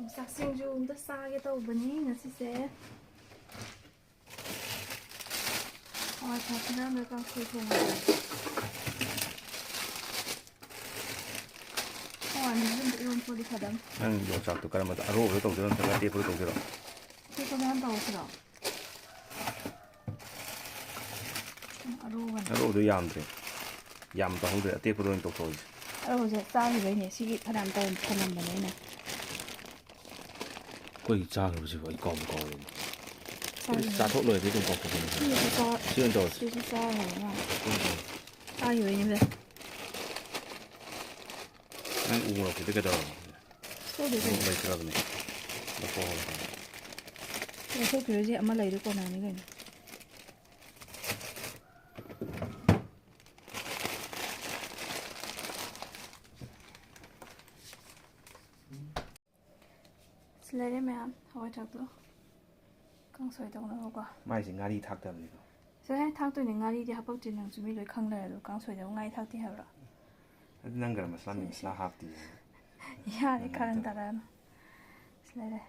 ꯌꯣꯡꯆꯥꯛ ꯁꯤꯡꯖꯨ ꯑꯝꯇ ꯆꯥꯒꯦ ꯇꯧꯕꯅꯤ ꯉꯁꯤꯁꯦ ꯍꯋꯥꯏ ꯊꯔꯥꯛ ꯈꯔ ꯀꯥꯡꯁꯣꯏ ꯊꯣꯡꯉꯒ ꯍꯋꯥꯏ ꯃꯪꯒꯟꯗ ꯏꯔꯣꯟꯕꯗꯤ ꯐꯗꯝ ꯅꯪ ꯌꯣꯡꯆꯥꯛꯇꯣ ꯀꯔꯝꯕꯗ ꯑꯔꯣꯕꯗ ꯇꯧꯗꯣꯏꯔꯣ ꯅꯠꯇ꯭ꯔꯒ ꯑꯇꯦꯛꯄꯗ ꯇꯧꯗꯣꯏꯔꯣ? ꯑꯇꯦꯛꯄ ꯃꯌꯥꯝ ꯇꯧꯔꯁꯤꯔꯣ? ꯑꯔꯣꯕꯅ ꯑꯔꯣꯕꯗꯣ ꯌꯥꯝꯗ꯭ꯔꯦ ꯌꯥꯝ ꯇꯧꯍꯧꯗ꯭ꯔꯦ ꯑꯇꯦꯛꯄꯗ ꯑꯣꯏꯅ ꯇꯧꯊꯣꯛꯑꯁꯤ. ꯑꯔꯣꯕꯁꯦ ꯆꯥꯈꯤꯕꯩꯅꯦ ꯁꯤꯒꯤ ꯐꯅꯌꯥꯝ ꯊꯝꯂꯝꯕꯅꯦ ꯑꯩꯅ. ꯑꯩꯈꯣꯏ ꯆꯥꯈ꯭ꯔꯕꯁꯤꯕꯨ ꯑꯩ ꯀꯥꯎꯕ ꯀꯥꯎꯔꯦꯅꯦ. ꯆꯥꯊꯣꯛ ꯂꯣꯏꯔꯗꯤ ꯑꯗꯨꯝ ꯀꯥꯎꯊꯣꯛꯄꯅꯦ. ꯁꯤ ꯑꯣꯏꯅ ꯇꯧꯔꯁꯤ. ꯁꯤꯁꯨ ꯆꯥꯈ꯭ꯔꯕ ꯃꯥꯜꯂꯦ. ꯆꯥꯈꯤꯕꯩꯅꯦ. ꯅꯪ ꯎ ꯃꯣꯔꯣꯛꯇꯨꯗꯤ ꯀꯩꯗꯧꯔꯕ? ꯁꯣꯏꯗꯣꯏ ꯂꯩꯇ꯭ꯔꯕꯅꯦ. ꯂꯧꯊꯣꯛꯈꯤꯕꯁꯦ ꯑꯃ ꯂꯩꯔꯦ ꯀꯣꯟꯅꯅꯤ ꯀꯩꯅꯣ. ꯂꯩꯔꯦ ꯃꯌꯥꯝ ꯍꯋꯥꯏ ꯊꯔꯥꯛꯇꯣ ꯀꯥꯡꯁꯣꯏ ꯇꯧꯅꯕꯀꯣ. ꯃꯥꯏꯁꯦ ꯉꯥꯔꯤ ꯊꯥꯛꯇꯕꯅꯤꯀꯣ. ꯁꯤꯗ ꯊꯥꯛꯇꯣꯏꯅꯦ ꯉꯥꯔꯤꯗꯤ ꯍꯥꯄꯛꯇ꯭ꯔꯤ ꯅꯪꯁꯨ ꯃꯤ ꯂꯣꯏ ꯈꯪ ꯂꯩꯔꯦ ꯑꯗꯣ ꯀꯥꯡꯁꯣꯏꯗꯕꯨ ꯉꯥꯔꯤ ꯊꯥꯛꯇꯦ ꯍꯥꯏꯕ꯭ꯔꯣ? ꯑꯗꯨ ꯅꯪ ꯒꯔꯝ ꯃꯁꯥꯂꯥ ꯃꯤꯠ ꯃꯁꯥꯂꯥ ꯍꯥꯞꯇꯦ. ꯌꯥꯔꯦ ꯀꯥꯔꯟ ꯇꯥꯔꯛꯑꯅꯨ. ꯁꯤ ꯂꯩꯔꯦ.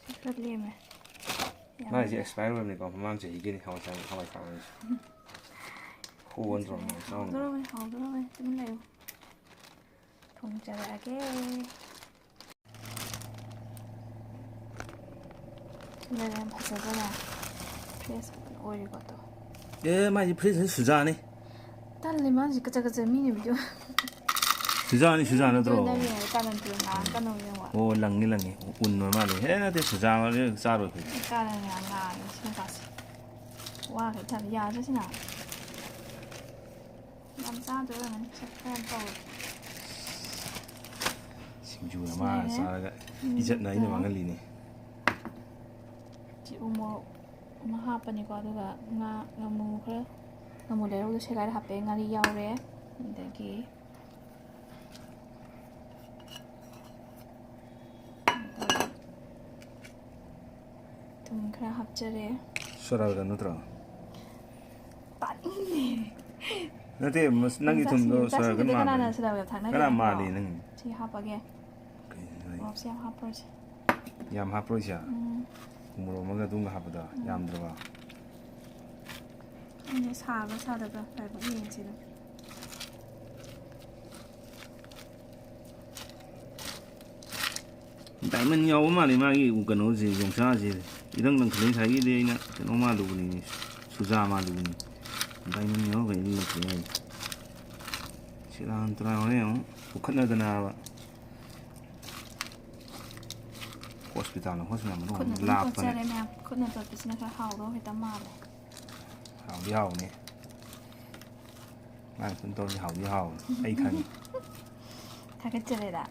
ꯁꯤ ꯈꯔ ꯂꯦꯝꯃꯦ. ꯃꯥꯏꯁꯦ ꯑꯦꯛꯁꯄꯥꯌꯔ ꯑꯣꯏꯕꯅꯤꯀꯣ ꯃꯃꯥꯡ ꯆꯍꯤꯒꯤꯅꯤ ꯍꯋꯥꯏ ꯊꯔꯥꯛ ꯍꯥꯏꯁꯦ. ꯍꯣꯟꯗ꯭ꯔꯣ ꯃꯥꯏ ꯆꯥꯎꯅ. ꯍꯥꯎꯗꯣꯔꯕꯅꯤ ꯇꯨꯃꯤꯟ ꯂꯩꯌꯨ. ꯊꯣꯡꯖꯔꯛꯑꯒꯦ. ꯁꯤꯅ ꯌꯥꯝ ꯐꯖꯗ꯭ꯔꯥ ꯐ꯭ꯔꯦꯁ ꯑꯣꯏꯔꯤꯀꯣ ꯑꯗꯣ. ꯑꯦ ꯃꯥꯏꯁꯦ ꯐ꯭ꯔꯤꯖꯇ ꯁꯨꯖꯥꯅꯤ. ꯇꯜꯂꯦ ꯃꯥꯁꯤ ꯀꯆ ꯀꯆ ꯃꯤꯅ ꯚꯤꯗꯤꯑꯣ. ꯁꯨꯖꯥꯅꯤ ꯁꯨꯖꯥ ꯅꯠꯇ꯭ꯔꯣ? ꯀꯥꯔꯟ ꯇꯨꯔꯟ ꯉꯥꯡꯉꯛꯀꯅꯣ ꯏꯕꯨꯡꯉꯣ. ꯑꯣ ꯂꯪꯅꯤ ꯂꯪꯉꯤ ꯎꯟ ꯑꯣꯏ ꯃꯥꯜꯂꯦ. ꯍꯦ ꯅꯠꯇꯦ ꯁꯨꯖꯥ ꯑꯣꯏꯔꯗꯤ ꯆꯥꯔꯣꯏ ꯑꯩꯈꯣꯏꯗꯤ. ꯀꯥꯔꯟ ꯌꯥꯝ ꯉꯥꯡꯉꯦ ꯁꯤ ꯅꯨꯄꯥꯁꯦ. ꯋꯥꯒ ꯊꯕ ꯌꯥꯗ꯭ꯔꯥ ꯁꯤꯅ? ꯌꯥꯝ ꯆꯥꯗꯣꯏ ꯑꯣꯏꯔꯝꯒꯅꯤ ꯈꯔ ꯌꯥꯝ ꯇꯧꯔꯦ. ꯁꯤꯡꯖꯨꯅ ꯃꯥꯅ ꯆꯥꯔꯒ ꯏꯖꯠꯅ ꯑꯩꯅ ꯃꯥꯡꯍꯜꯂꯤꯅꯤ. ꯎ ꯃꯣꯔꯣꯛ ꯑꯃ ꯍꯥꯞꯄꯅꯤꯀꯣ ꯑꯗꯨꯒ ꯉꯥꯃꯨ ꯈꯔ ꯉꯥꯃꯨ ꯂꯩꯔꯧꯗꯣ ꯁꯦꯒꯥꯏꯔ ꯍꯥꯞꯄꯦ. ꯉꯥꯔꯤ ꯌꯥꯎꯔꯦ. ꯑꯗꯒꯤ ꯊꯨꯝ ꯈꯔ ꯍꯥꯞꯆꯔꯦ. ꯁꯣꯗꯥꯕꯥꯏꯒꯞ ꯅꯠꯇ꯭ꯔꯣ? ꯇꯥꯅꯤꯡꯗꯦ. ꯅꯠꯇꯦ ꯅꯪꯒꯤ ꯊꯨꯝꯗꯣ ꯁꯣꯗꯥꯕꯥꯏꯒꯞ ꯀꯅꯥꯅ ꯃꯥꯟꯕꯅꯤ. ꯁꯣꯗꯥꯕꯥꯏꯒꯞ ꯊꯥꯛꯅꯒꯦ ꯈꯔ ꯍꯥꯏꯕ꯭ꯔꯣ? ꯃꯥꯜꯂꯤ ꯅꯪ. ꯁꯤ ꯍꯥꯞꯄꯒꯦ. ꯀꯩꯅꯣ ꯃꯣꯔꯣꯛꯁꯦ ꯌꯥꯝ ꯍꯥꯞꯄꯔꯣꯏꯁꯦ. ꯌꯥꯝ ꯍꯥꯞꯄꯔꯣꯏꯁꯦ? ꯎꯃꯣꯔꯣꯛ ꯑꯃꯒ ꯑꯗꯨꯝꯒ ꯍꯥꯞꯄꯗꯣ ꯌꯥꯝꯗ꯭ꯔꯕ? ꯑꯩꯅ ꯁꯥꯕ꯭ꯔꯥ ꯁꯥꯗꯕ꯭ꯔꯥ ꯍꯥꯏꯕ ꯌꯦꯡꯁꯤ ꯑꯗꯨꯝ. ꯗꯥꯏꯃꯟ ꯌꯥꯎꯕ ꯃꯥꯜꯂꯤ ꯃꯥꯒꯤ ꯀꯩꯅꯣꯁꯦ ꯌꯣꯡꯆꯥꯛꯁꯦ. ꯏꯔꯪ ꯂꯪꯈꯠꯂꯤ ꯉꯁꯥꯏꯒꯤꯗꯤ ꯑꯩꯅ ꯀꯩꯅꯣ ꯃꯥꯜꯂꯨꯕꯅꯤꯅꯦ ꯁꯨꯖꯥ ꯃꯥꯜꯂꯨꯕꯅꯤ. ꯗꯥꯏꯃꯟ ꯌꯥꯎꯔꯒ ꯏꯔꯪ ꯂꯪꯈꯠꯂꯤ ꯍꯥꯏꯁꯦ. ꯁꯦꯔꯥꯟ ꯇꯨꯔꯥꯟ ꯍꯣꯔꯦꯟ ꯑꯃꯨꯛ ꯄꯨꯈꯠꯅꯗꯅꯕ. ꯍꯣꯁꯄꯤꯇꯥꯜꯅ ꯈꯨꯠꯅ ꯃꯔꯣꯟ ꯑꯗꯨꯝ ꯂꯥꯞꯄꯅꯦ. ꯇꯣꯠꯆꯔꯦ ꯃꯌꯥꯝ ꯈꯨꯠꯅ ꯇꯣꯠꯄꯁꯤꯅ ꯈꯔ ꯍꯥꯎꯗꯧ ꯈꯤꯇꯪ ꯃꯥꯜꯂꯦ. ꯍꯥꯎꯗꯤ ꯍꯥꯎꯕꯅꯤ. ꯃꯥꯅ ꯈꯨꯠꯅ ꯇꯧꯔꯗꯤ ꯍꯥꯎꯗꯤ ꯍꯥꯎꯕꯅꯤ ꯑꯩ ꯈꯪꯉꯤ. ꯊꯥꯒꯠꯆꯔꯦꯗ.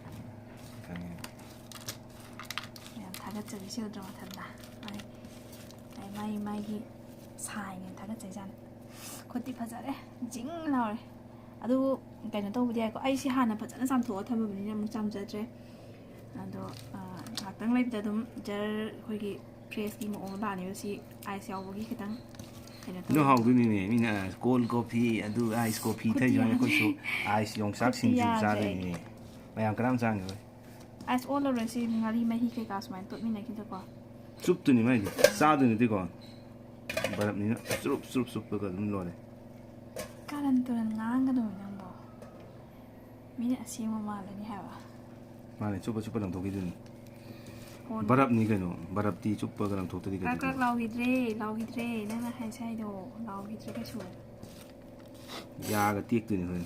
ꯈꯪꯉꯦ. ꯌꯥꯝ ꯊꯥꯒꯠꯆꯔꯤ ꯁꯤ ꯎꯗ꯭ꯔꯣ ꯃꯊꯟꯇ ꯃꯥꯒꯤ ꯁꯥꯏꯅꯦꯅ ꯊꯥꯒꯠꯆꯩꯖꯥꯠꯅꯤ. ꯈꯨꯠꯇꯤ ꯐꯖꯔꯦ ꯖꯤꯡ ꯂꯥꯎꯔꯦ. ꯑꯗꯨ ꯀꯩꯅꯣ ꯇꯧꯕꯗꯤ ꯌꯥꯏꯀꯣ. ꯑꯩꯁꯤ ꯍꯥꯟꯅ ꯐꯖꯅ ꯆꯥꯝꯊꯣꯛꯑ ꯊꯝꯃꯕꯅꯤꯅ ꯑꯃꯨꯛ ꯆꯥꯝꯖꯗ꯭ꯔꯦ. ꯑꯗꯣ ꯉꯥꯏꯍꯥꯛꯇꯪ ꯂꯩꯕꯗ ꯑꯗꯨꯝ ꯖꯔ ꯑꯩꯈꯣꯏꯒꯤ ꯐ꯭ꯔꯦꯁꯀꯤ ꯃꯑꯣꯡ ꯑꯃ ꯂꯥꯛꯑꯅꯦꯕ. ꯁꯤ ꯑꯥꯏꯁ ꯌꯥꯎꯕꯒꯤ ꯈꯤꯇꯪ ꯀꯩꯅꯣ ꯑꯗꯨ ꯇꯧꯋꯦꯕꯀꯣ. ꯍꯥꯎꯗꯣꯏꯅꯤꯅꯦ ꯃꯤꯅ ꯀꯣꯜ ꯀꯣꯐꯤ ꯑꯗꯨ ꯑꯥꯏꯁ ꯀꯣꯐꯤ ꯈꯨꯠꯇꯤ ꯊꯛꯏ ꯁꯨꯃꯥꯏꯅ ꯌꯥꯗ꯭ꯔꯦ. ꯑꯩꯈꯣꯏꯁꯨ ꯑꯥꯏꯁ ꯌꯣꯡꯆꯥꯛ ꯈꯨꯠꯇꯤ ꯁꯤꯡꯖꯨ ꯌꯥꯗ꯭ꯔꯦ ꯑꯩ. ꯆꯥꯗꯣꯏꯅꯤꯅꯦ. ꯃꯌꯥꯝ ꯀꯅꯥꯝ ꯆꯥꯈꯤꯔꯣꯏ. ꯑꯥꯏꯁ ꯑꯣꯜꯂꯔꯣꯏ ꯁꯤ ꯉꯥꯔꯤ ꯃꯍꯤ ꯀꯩꯀꯥ ꯁꯨꯃꯥꯏꯅ ꯇꯣꯠꯃꯤꯟꯅꯈꯤꯗꯀꯣ. ꯆꯨꯞꯇꯣꯏꯅꯤ ꯃꯥꯏꯗꯤ ꯆꯥꯗꯣꯏ ꯅꯠꯇꯦꯀꯣ. ꯕꯔꯞꯅꯤꯅ ꯆꯨꯞ ꯆꯨꯞ ꯆꯨꯞꯄꯒ ꯑꯗꯨꯝ ꯂꯣꯏꯔꯦ. ꯀꯥꯔꯟ ꯇꯨꯔꯟ ꯉꯥꯡꯒꯅꯣꯃꯤ ꯅꯪꯕꯣ. ꯃꯤꯅ ꯑꯁꯦꯡꯕ ꯃꯥꯜꯂꯅꯤ ꯍꯥꯏꯕ. ꯃꯥꯅꯦ ꯆꯨꯞꯄ ꯆꯨꯞꯄ ꯂꯪꯊꯣꯛꯈꯤꯗꯣꯏꯅꯤ. ꯑꯣꯟꯕ. ꯕꯔꯞꯅꯤ ꯀꯩꯅꯣ ꯕꯔꯞꯇꯤ ꯆꯨꯞꯄꯒ ꯂꯪꯊꯣꯛꯇꯗꯤ ꯀ꯭ꯔꯛ ꯀ꯭ꯔꯛ ꯀꯩꯗꯧꯗꯣꯏꯕ. ꯂꯥꯎꯈꯤꯗ꯭ꯔꯦ ꯅꯪꯅ ꯍꯥꯏꯁꯦ ꯍꯥꯏꯗꯣ ꯂꯥꯎꯈꯤꯗ꯭ꯔꯦ ꯀꯩꯁꯨ. ꯌꯥꯒ ꯇꯦꯛꯇꯣꯏꯅꯤ ꯍꯣꯔꯦꯟ.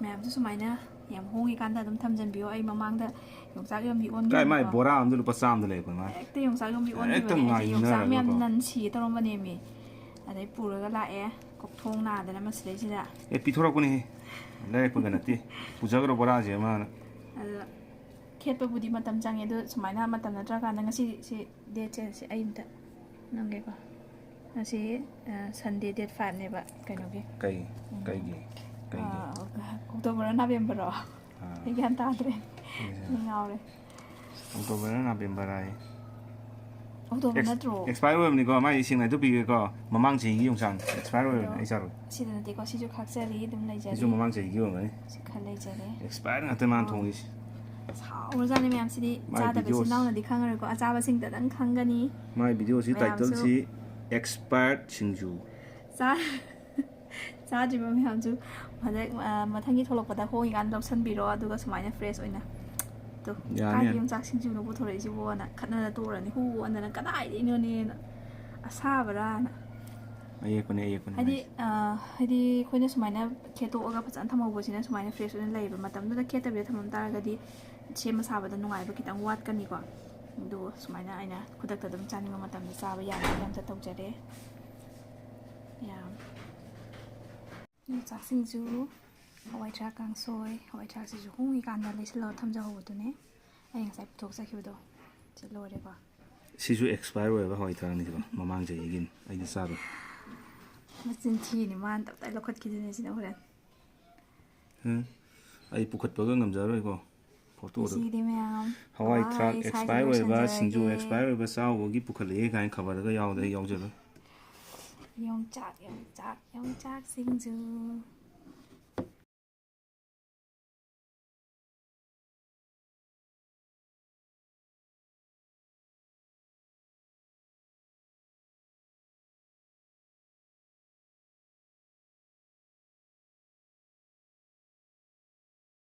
ꯃꯌꯥꯝꯁꯨ ꯁꯨꯃꯥꯏꯅ ꯌꯥꯝ ꯍꯣꯡꯉꯤꯀꯥꯟꯗ ꯑꯗꯨꯝ ꯊꯝꯖꯤꯟꯕꯤꯌꯣ. ꯑꯩ ꯃꯃꯥꯡꯗ ꯌꯣꯡꯆꯥꯛ ꯌꯣꯟꯕꯤ ꯀꯥꯏ ꯃꯥꯏ ꯑꯣꯟꯈꯤꯕꯅꯤꯀꯣ. ꯕꯣꯔꯥ ꯑꯝꯗ ꯂꯨꯄꯥ ꯆꯥꯝꯃꯗ ꯂꯩꯔꯛꯄꯅꯤ ꯃꯥ. ꯍꯦꯛꯇ ꯌꯣꯡꯆꯥꯛ ꯌꯣꯟꯕꯤ ꯍꯦꯛꯇ ꯑꯣꯟꯈꯤꯕꯅꯦ ꯑꯩꯁꯦ ꯌꯣꯡꯆꯥꯛ ꯃꯌꯥꯝ ꯉꯥꯏꯅꯔꯒꯀꯣ. ꯅꯟ ꯁꯤꯒꯦ ꯇꯧꯔꯝꯕꯅꯦꯃꯤ. ꯑꯗꯩ ꯄꯨꯔꯒ ꯂꯥꯛꯑꯦ ꯀꯣꯛꯊꯣꯡ ꯅꯥꯗꯅ ꯃꯁꯤꯗꯩꯁꯤꯗ. ꯄꯤꯊꯣꯔꯛꯄꯅꯤꯍꯦ ꯂꯩꯔꯛꯄꯒ ꯅꯠꯇꯦ ꯄꯨꯖꯈ꯭ꯔꯣ ꯕꯣꯔꯥꯁꯦ ꯃꯥꯅ. ꯑꯗꯨ ꯈꯦꯠꯄꯕꯨꯗꯤ ꯃꯇꯝ ꯆꯪꯉꯦ ꯑꯗꯣ ꯁꯨꯃꯥꯏꯅ ꯃꯇꯝ ꯅꯠꯇ꯭ꯔꯀꯥꯟꯗ ꯉꯁꯤ ꯗꯦꯠꯁꯦ ꯁꯤ ꯑꯩ ꯑꯝꯇ ꯅꯝꯒꯦꯀꯣ. ꯉꯁꯤ ꯁꯟꯗꯦ ꯗꯦꯠ 5ꯅꯦꯕ ꯀꯩꯅꯣꯒꯤ. ꯀꯩꯒꯤ ꯑꯣꯛꯇꯣꯕꯔ ꯅꯕꯦꯝꯕꯔꯔꯣ ꯑꯩ ꯒ꯭ꯌꯥꯟ ꯇꯥꯗ꯭ꯔꯦ. ꯑꯩ ꯉꯥꯎꯔꯦ. ꯑꯣꯛꯇꯣꯕꯔ ꯅꯕꯦꯝꯕꯔ ꯍꯥꯏ. ꯑꯧꯗꯣꯕ ꯅꯠꯇ꯭ꯔꯣ ꯑꯦꯛꯁꯄꯥꯏꯔ ꯑꯣꯏꯕꯅꯤꯀꯣ ꯃꯥꯏ ꯏꯁꯤꯡ ꯑꯗꯨ ꯄꯤꯒꯦꯀꯣ ꯃꯃꯥꯡ ꯆꯍꯤꯒꯤ ꯌꯣꯡꯆꯥꯛ ꯑꯦꯛꯁꯄꯥꯏꯔ ꯑꯣꯏꯕꯅꯤ ꯑꯩ ꯆꯥꯔꯣꯏ ꯁꯤꯗ ꯅꯠꯇꯦꯀꯣ ꯁꯤꯁꯨ ꯈꯥꯛꯆꯔꯤ ꯑꯗꯨꯝ ꯂꯩꯖꯔꯤ ꯁꯤꯁꯨ ꯃꯃꯥꯡ ꯆꯍꯤꯒꯤ ꯑꯣꯏꯔꯝꯒꯅꯤ ꯁꯤ ꯈꯔ ꯂꯩꯖꯔꯦ ꯑꯦꯛꯁꯄꯥꯏꯔ ꯉꯥꯛꯇ ꯃꯥꯅ ꯊꯣꯡꯉꯤꯁꯤ ꯍꯥꯎꯔꯖꯥꯠꯅꯤ ꯃꯌꯥꯝꯁꯤꯗꯤ ꯃꯥꯏ ꯆꯥꯗꯕ ꯏꯆꯤꯜ ꯚꯤꯗꯤꯑꯣꯁ ꯏꯅꯥꯎꯅꯗꯤ ꯈꯪꯉꯔꯣꯏꯀꯣ ꯑꯆꯥꯕꯁꯤꯡꯗꯗꯪ ꯈꯪꯒꯅꯤ ꯃꯥꯏ ꯚꯤꯗꯤꯑꯣꯁꯤ ꯃꯌꯥꯝꯁꯨ ꯇꯥꯏꯇꯜꯁꯤ ꯑꯦꯛꯁꯄꯥꯌꯔꯠ ꯁꯤꯡꯖꯨ ꯆꯥꯗ꯭ꯔꯤꯕ ꯃꯌꯥꯝꯁꯨ ꯍꯟꯗꯛ ꯃꯊꯪꯒꯤ ꯊꯣꯛꯂꯛꯄꯗ ꯍꯣꯡꯉꯤꯀꯥꯟꯗ ꯂꯧꯁꯟꯕꯤꯔꯣ ꯑꯗꯨꯒ ꯁꯨꯃꯥꯏꯅ ꯐ꯭ꯔꯦꯁ ꯑꯣꯏꯅ ꯇꯣ ꯌꯥꯅꯤ ꯀꯥꯏꯒꯤ ꯌꯥꯅꯤ ꯌꯣꯡꯆꯥꯛ ꯁꯤꯡꯖꯨꯅ ꯄꯨꯊꯣꯔꯛꯏꯁꯤꯕꯣꯅ ꯈꯠꯅꯔ ꯇꯣꯛꯔꯅꯤ ꯍꯨ ꯑꯣꯟꯗꯅ ꯀꯗꯥꯏꯗꯩꯅꯣꯅꯦꯅ ꯑꯁꯥꯕꯔꯥꯅ ꯑꯌꯦꯛꯄꯅꯦ ꯑꯌꯦꯛꯄꯅꯦ ꯍꯥꯏꯗꯤ ꯃꯥꯏꯁꯦ ꯍꯥꯏꯗꯤ ꯑꯩꯈꯣꯏꯅ ꯁꯨꯃꯥꯏꯅ ꯈꯦꯠꯇꯣꯛꯑꯒ ꯐꯖꯅ ꯊꯝꯍꯧꯕꯁꯤꯅ ꯁꯨꯃꯥꯏꯅ ꯐ꯭ꯔꯦꯁ ꯑꯣꯏꯅ ꯂꯩꯌꯦꯕ ꯃꯇꯝꯗꯨꯗ ꯈꯦꯠꯇꯕꯤꯗ ꯊꯝꯃꯝ ꯇꯥꯔꯒꯗꯤ ꯁꯦꯝꯕ ꯁꯥꯕꯗ ꯅꯨꯡꯉꯥꯏꯕ ꯈꯤꯇꯪ ꯋꯥꯠꯀꯅꯤꯀꯣ ꯑꯗꯨ ꯁꯨꯃꯥꯏꯅ ꯑꯩꯅ ꯈꯨꯗꯛꯇ ꯑꯗꯨꯝ ꯆꯥꯅꯤꯡꯕ ꯃꯇꯝꯗ ꯆꯥꯕ ꯌꯥꯅꯕ ꯑꯝꯇ ꯇꯧꯖꯔꯦ ꯌꯥꯝ ꯌꯣꯡꯆꯥꯛꯁꯤꯡꯁꯨ ꯍꯋꯥꯏ ꯊꯔꯥꯛ ꯀꯥꯡꯁꯣꯏ ꯍꯋꯥꯏ ꯊꯔꯥꯛꯁꯤꯁꯨ ꯍꯣꯡꯉꯤꯀꯥꯟꯗ ꯂꯩꯁꯤꯜꯂꯒ ꯊꯝꯖꯍꯧꯕꯗꯨꯅꯦ ꯑꯩ ꯉꯁꯥꯏ ꯄꯨꯊꯣꯛꯆꯈꯤꯕꯗꯣ ꯁꯤ ꯂꯣꯏꯔꯦꯀꯣ ꯁꯤꯁꯨ ꯑꯦꯛꯁꯄꯥꯌꯔ ꯑꯣꯏꯔꯕ ꯍꯋꯥꯏ ꯊꯔꯥꯛꯅꯤꯁꯤꯀꯣ ꯃꯃꯥꯡ ꯆꯍꯤꯒꯤꯅꯤ ꯑꯩꯗꯤ ꯆꯥꯔꯣꯏ ꯃꯆꯤꯟ ꯊꯤꯅꯤ ꯃꯥꯅ ꯇꯞꯇꯥꯏ ꯂꯧꯈꯠꯈꯤꯗꯣꯏꯅꯦ ꯁꯤꯅ ꯍꯣꯔꯦꯟ ꯑꯩ ꯄꯨꯈꯠꯄꯒ ꯉꯝꯖꯔꯣꯏꯀꯣ ꯐꯣꯇꯣꯗꯣ ꯉꯁꯤꯒꯤꯗꯤ ꯃꯌꯥꯝ ꯍꯋꯥꯏ ꯊꯔꯥꯛ ꯁ꯭ꯋꯥꯏꯁꯤꯗ ꯑꯦꯛꯁꯄꯥꯌꯔ ꯑꯣꯏꯕ ꯁꯤꯡꯖꯨ ꯂꯣꯏꯁꯤꯟꯖꯔꯒꯦ ꯑꯦꯛꯁꯄꯥꯌꯔ ꯑꯣꯏꯕ ꯆꯥꯎꯕꯒꯤ ꯄꯨꯈꯠꯂꯛꯑꯦ ꯀꯥꯏꯅ ꯈꯕꯔꯗꯒ ꯌꯥꯎꯗ ꯑꯩ ꯌꯥꯎꯖꯔꯣꯏ ꯌꯣꯡꯆꯥꯛ ꯌꯣꯡꯆꯥꯛ ꯌꯣꯡꯆꯥꯛ ꯁꯤꯡꯖꯨ